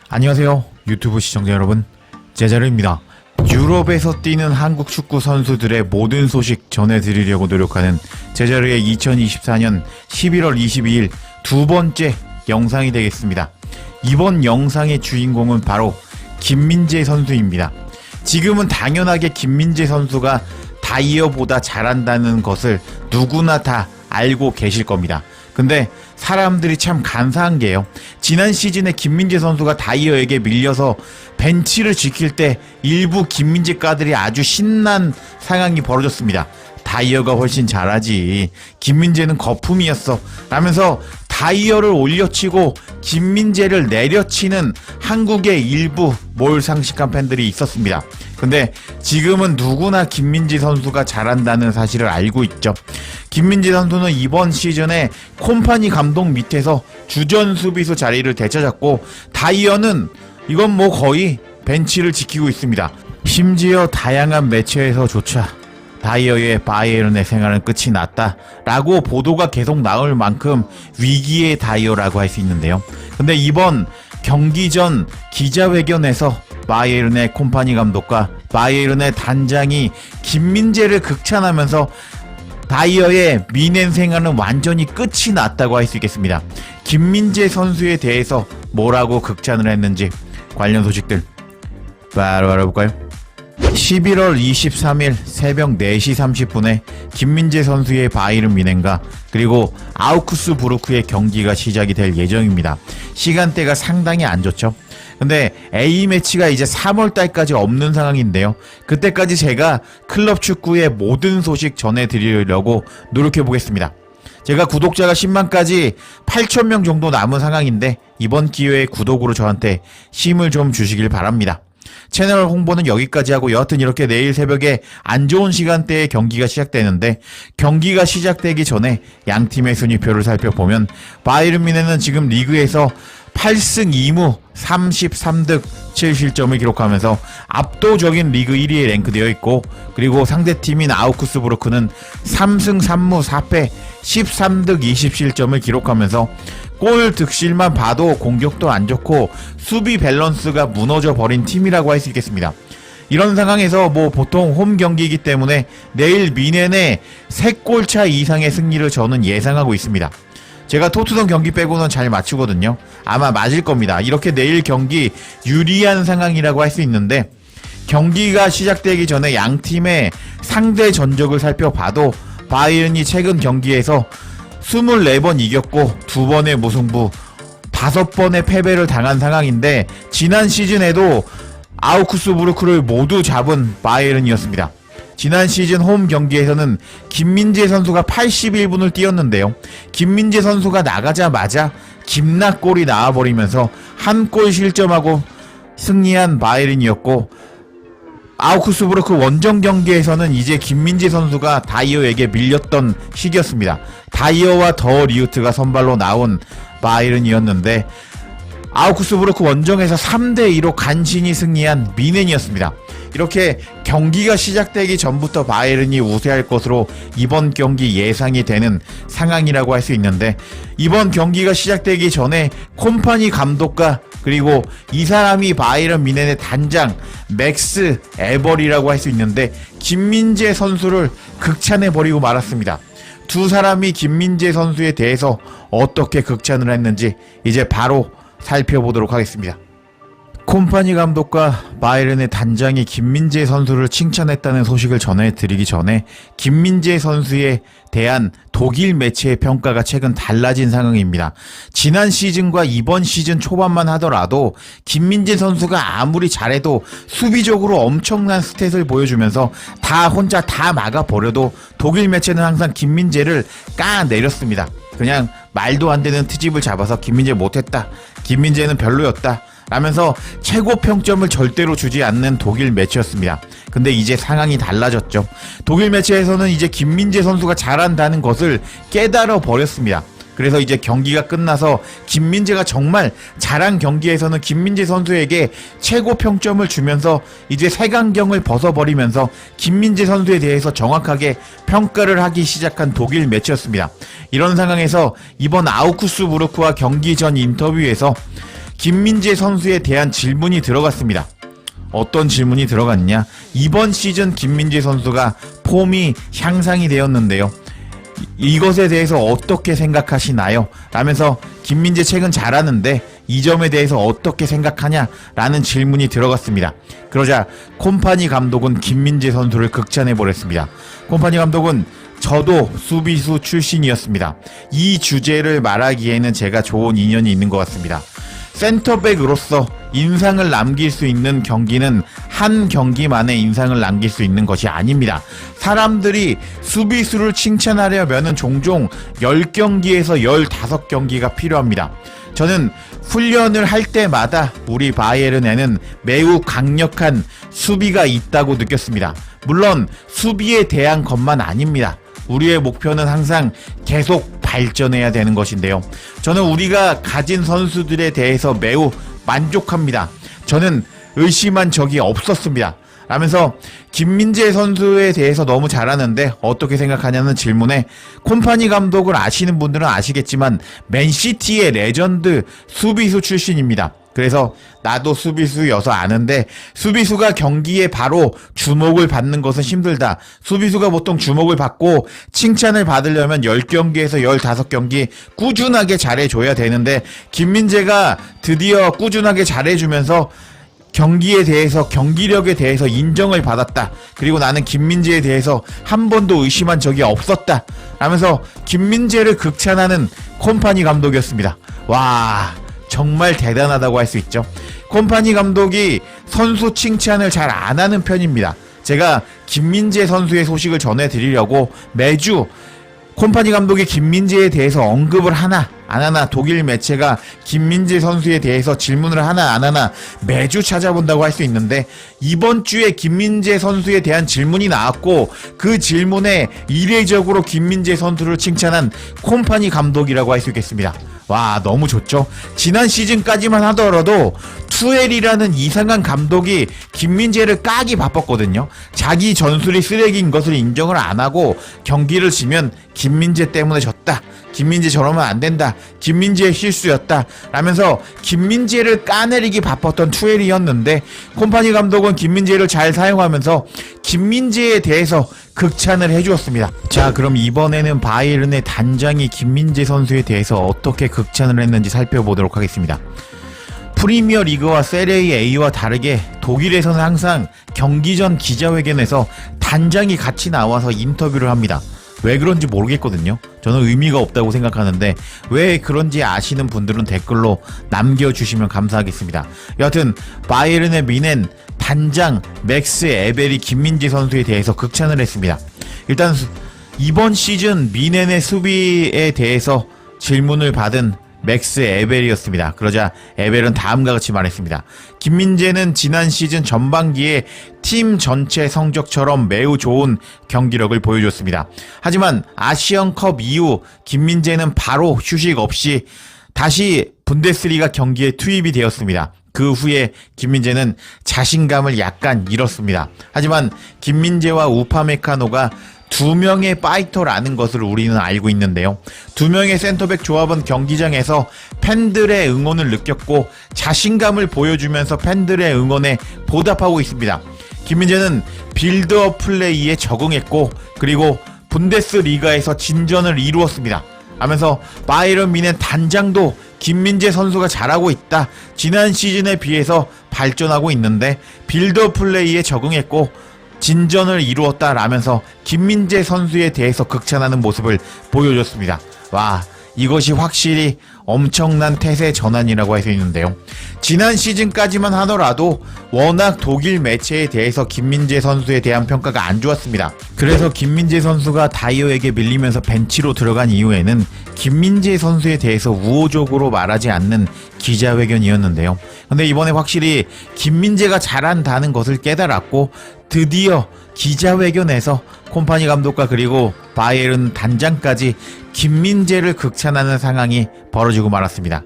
안녕하세요 유튜브 시청자 여러분, 제자르입니다. 유럽에서 뛰는 한국 축구 선수들의 모든 소식 전해드리려고 노력하는 제자르의 2024년 11월 22일 두 번째 영상이 되겠습니다. 이번 영상의 주인공은 바로 김민재 선수입니다. 지금은 당연하게 김민재 선수가 다이어보다 잘한다는 것을 누구나 다 알고 계실 겁니다. 근데 사람들이 참 간사한 게요, 지난 시즌에 김민재 선수가 다이어에게 밀려서 벤치를 지킬 때 일부 김민재가들이 아주 신난 상황이 벌어졌습니다. 다이어가 훨씬 잘하지, 김민재는 거품이었어 라면서 다이어를 올려치고 김민재를 내려치는 한국의 일부 몰상식한 팬들이 있었습니다. 근데 지금은 누구나 김민재 선수가 잘한다는 사실을 알고 있죠. 김민재 선수는 이번 시즌에 콤파니 감독 밑에서 주전 수비수 자리를 되찾았고, 다이어는 이건 뭐 거의 벤치를 지키고 있습니다. 심지어 다양한 매체에서조차 다이어의 바이에른의 생활은 끝이 났다 라고 보도가 계속 나올 만큼 위기의 다이어라고 할 수 있는데요. 근데 이번 경기 전 기자회견에서 바이에른의 콤파니 감독과 바이에른의 단장이 김민재를 극찬하면서 다이어의 미넨 생활은 완전히 끝이 났다고 할 수 있겠습니다. 김민재 선수에 대해서 뭐라고 극찬을 했는지 관련 소식들 바로 알아볼까요? 11월 23일 새벽 4시 30분에 김민재 선수의 바이에른 뮌헨과 그리고 아우크스부르크의 경기가 시작이 될 예정입니다. 시간대가 상당히 안 좋죠. 근데 A매치가 이제 3월달까지 없는 상황인데요, 그때까지 제가 클럽 축구의 모든 소식 전해드리려고 노력해보겠습니다. 제가 구독자가 10만까지 8,000명 정도 남은 상황인데 이번 기회에 구독으로 저한테 힘을 좀 주시길 바랍니다. 채널 홍보는 여기까지 하고, 여하튼 이렇게 내일 새벽에 안 좋은 시간대에 경기가 시작되는데, 경기가 시작되기 전에 양팀의 순위표를 살펴보면 바이에른 뮌헨은 지금 리그에서 8승 2무 33득 7실점을 기록하면서 압도적인 리그 1위에 랭크되어 있고, 그리고 상대팀인 아우크스부르크는 3승 3무 4패 13득 20실점을 기록하면서 골 득실만 봐도 공격도 안 좋고 수비 밸런스가 무너져 버린 팀이라고 할 수 있겠습니다. 이런 상황에서 뭐 보통 홈 경기이기 때문에 내일 뮌헨의 3골 차 이상의 승리를 저는 예상하고 있습니다. 제가 토트넘 경기 빼고는 잘 맞추거든요. 아마 맞을 겁니다. 이렇게 내일 경기 유리한 상황이라고 할 수 있는데, 경기가 시작되기 전에 양 팀의 상대 전적을 살펴봐도 바이에른이 최근 경기에서 24번 이겼고 2번의 무승부 5번의 패배를 당한 상황인데, 지난 시즌에도 아우크스부르크를 모두 잡은 바이에른이었습니다. 지난 시즌 홈 경기에서는 김민재 선수가 81분을 뛰었는데요, 김민재 선수가 나가자마자 김나골이 나와버리면서 한 골 실점하고 승리한 바이에른이었고, 아우크스부르크 원정 경기에서는 이제 김민재 선수가 다이어에게 밀렸던 시기였습니다. 다이어와 더 리우트가 선발로 나온 바이에른이었는데, 아우크스부르크 원정에서 3대2로 간신히 승리한 뮌헨이었습니다. 이렇게 경기가 시작되기 전부터 바이에른이 우세할 것으로 이번 경기 예상이 되는 상황이라고 할 수 있는데, 이번 경기가 시작되기 전에 콤파니 감독과 그리고 이 사람이 바이에른 뮌헨의 단장 맥스 에버리라고 할 수 있는데, 김민재 선수를 극찬해버리고 말았습니다. 두 사람이 김민재 선수에 대해서 어떻게 극찬을 했는지 이제 바로 살펴보도록 하겠습니다. 콤파니 감독과 바이에른의 단장이 김민재 선수를 칭찬했다는 소식을 전해드리기 전에 김민재 선수에 대한 독일 매체의 평가가 최근 달라진 상황입니다. 지난 시즌과 이번 시즌 초반만 하더라도 김민재 선수가 아무리 잘해도 수비적으로 엄청난 스탯을 보여주면서 다 혼자 다 막아버려도 독일 매체는 항상 김민재를 까내렸습니다. 그냥 말도 안 되는 트집을 잡아서 김민재 못했다, 김민재는 별로였다 라면서 최고 평점을 절대로 주지 않는 독일 매체였습니다. 근데 이제 상황이 달라졌죠. 독일 매체에서는 이제 김민재 선수가 잘한다는 것을 깨달아 버렸습니다. 그래서 이제 경기가 끝나서 김민재가 정말 잘한 경기에서는 김민재 선수에게 최고 평점을 주면서 이제 색안경을 벗어버리면서 김민재 선수에 대해서 정확하게 평가를 하기 시작한 독일 매체였습니다. 이런 상황에서 이번 아우크스부르크와 경기 전 인터뷰에서 김민재 선수에 대한 질문이 들어갔습니다. 어떤 질문이 들어갔냐? 이번 시즌 김민재 선수가 폼이 향상이 되었는데요. 이것에 대해서 어떻게 생각하시나요? 라면서 김민재 최근 잘하는데 이 점에 대해서 어떻게 생각하냐? 라는 질문이 들어갔습니다. 그러자 콤파니 감독은 김민재 선수를 극찬해버렸습니다. 콤파니 감독은 저도 수비수 출신이었습니다. 이 주제를 말하기에는 제가 좋은 인연이 있는 것 같습니다. 센터백으로서 인상을 남길 수 있는 경기는 한 경기만에 인상을 남길 수 있는 것이 아닙니다. 사람들이 수비수를 칭찬하려면 종종 10경기에서 15경기가 필요합니다. 저는 훈련을 할 때마다 우리 바이에른에는 매우 강력한 수비가 있다고 느꼈습니다. 물론 수비에 대한 것만 아닙니다. 우리의 목표는 항상 계속 발전해야 되는 것인데요. 저는 우리가 가진 선수들에 대해서 매우 만족합니다. 저는 의심한 적이 없었습니다. 라면서 김민재 선수에 대해서 너무 잘하는데 어떻게 생각하냐는 질문에 콤파니 감독을 아시는 분들은 아시겠지만 맨시티의 레전드 수비수 출신입니다. 그래서 나도 수비수여서 아는데 수비수가 경기에 바로 주목을 받는 것은 힘들다. 수비수가 보통 주목을 받고 칭찬을 받으려면 10경기에서 15경기 꾸준하게 잘해줘야 되는데 김민재가 드디어 꾸준하게 잘해주면서 경기에 대해서 경기력에 대해서 인정을 받았다. 그리고 나는 김민재에 대해서 한 번도 의심한 적이 없었다. 라면서 김민재를 극찬하는 콤파니 감독이었습니다. 와, 정말 대단하다고 할 수 있죠. 콤파니 감독이 선수 칭찬을 잘 안 하는 편입니다. 제가 김민재 선수의 소식을 전해드리려고 매주 콤파니 감독이 김민재에 대해서 언급을 하나 안 하나, 독일 매체가 김민재 선수에 대해서 질문을 하나 안 하나 매주 찾아본다고 할 수 있는데 이번 주에 김민재 선수에 대한 질문이 나왔고 그 질문에 이례적으로 김민재 선수를 칭찬한 콤파니 감독이라고 할 수 있겠습니다. 와, 너무 좋죠. 지난 시즌까지만 하더라도 투엘이라는 이상한 감독이 김민재를 까기 바빴거든요. 자기 전술이 쓰레기인 것을 인정을 안 하고 경기를 지면 김민재 때문에 졌다. 김민재 저러면 안 된다. 김민재의 실수였다. 라면서 김민재를 까내리기 바빴던 투엘이었는데 콤파니 감독은 김민재를 잘 사용하면서 김민재에 대해서 극찬을 해주었습니다. 자, 그럼 이번에는 바이에른의 단장이 김민재 선수에 대해서 어떻게 극찬을 했는지 살펴보도록 하겠습니다. 프리미어 리그와 세리에 A와 다르게 독일에서는 항상 경기 전 기자회견에서 단장이 같이 나와서 인터뷰를 합니다. 왜 그런지 모르겠거든요. 저는 의미가 없다고 생각하는데 왜 그런지 아시는 분들은 댓글로 남겨주시면 감사하겠습니다. 여하튼 바이에른의 미넨 단장 맥스 에벨이 김민재 선수에 대해서 극찬을 했습니다. 일단 이번 시즌 미넨의 수비에 대해서 질문을 받은 맥스 에벨이었습니다. 그러자 에벨은 다음과 같이 말했습니다. 김민재는 지난 시즌 전반기에 팀 전체 성적처럼 매우 좋은 경기력을 보여줬습니다. 하지만 아시안컵 이후 김민재는 바로 휴식 없이 다시 분데스리가 경기에 투입이 되었습니다. 그 후에 김민재는 자신감을 약간 잃었습니다. 하지만 김민재와 우파메카노가 두 명의 파이터라는 것을 우리는 알고 있는데요. 두 명의 센터백 조합은 경기장에서 팬들의 응원을 느꼈고 자신감을 보여주면서 팬들의 응원에 보답하고 있습니다. 김민재는 빌드업 플레이에 적응했고 그리고 분데스리가에서 진전을 이루었습니다. 하면서 바이에른 미넨 단장도 김민재 선수가 잘하고 있다. 지난 시즌에 비해서 발전하고 있는데 빌드업 플레이에 적응했고 진전을 이루었다라면서 김민재 선수에 대해서 극찬하는 모습을 보여줬습니다. 와, 이것이 확실히 엄청난 태세 전환이라고 할 수 있는데요. 지난 시즌까지만 하더라도 워낙 독일 매체에 대해서 김민재 선수에 대한 평가가 안 좋았습니다. 그래서 김민재 선수가 다이어에게 밀리면서 벤치로 들어간 이후에는 김민재 선수에 대해서 우호적으로 말하지 않는 기자회견이었는데요. 근데 이번에 확실히 김민재가 잘한다는 것을 깨달았고 드디어 기자회견에서 콤파니 감독과 그리고 바이에른 단장까지 김민재를 극찬하는 상황이 벌어지고 말았습니다.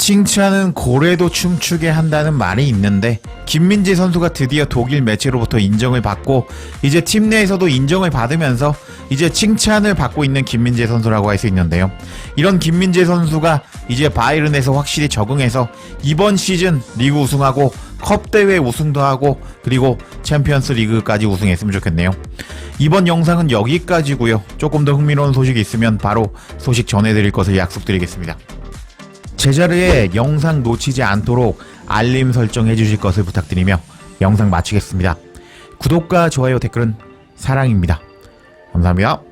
칭찬은 고래도 춤추게 한다는 말이 있는데 김민재 선수가 드디어 독일 매체로부터 인정을 받고 이제 팀 내에서도 인정을 받으면서 이제 칭찬을 받고 있는 김민재 선수라고 할 수 있는데요. 이런 김민재 선수가 이제 바이른에서 확실히 적응해서 이번 시즌 리그 우승하고 컵 대회 우승도 하고 그리고 챔피언스 리그까지 우승했으면 좋겠네요. 이번 영상은 여기까지고요. 조금 더 흥미로운 소식이 있으면 바로 소식 전해드릴 것을 약속드리겠습니다. 제자리에 영상 놓치지 않도록 알림 설정해 주실 것을 부탁드리며 영상 마치겠습니다. 구독과 좋아요 댓글은 사랑입니다. 감사합니다.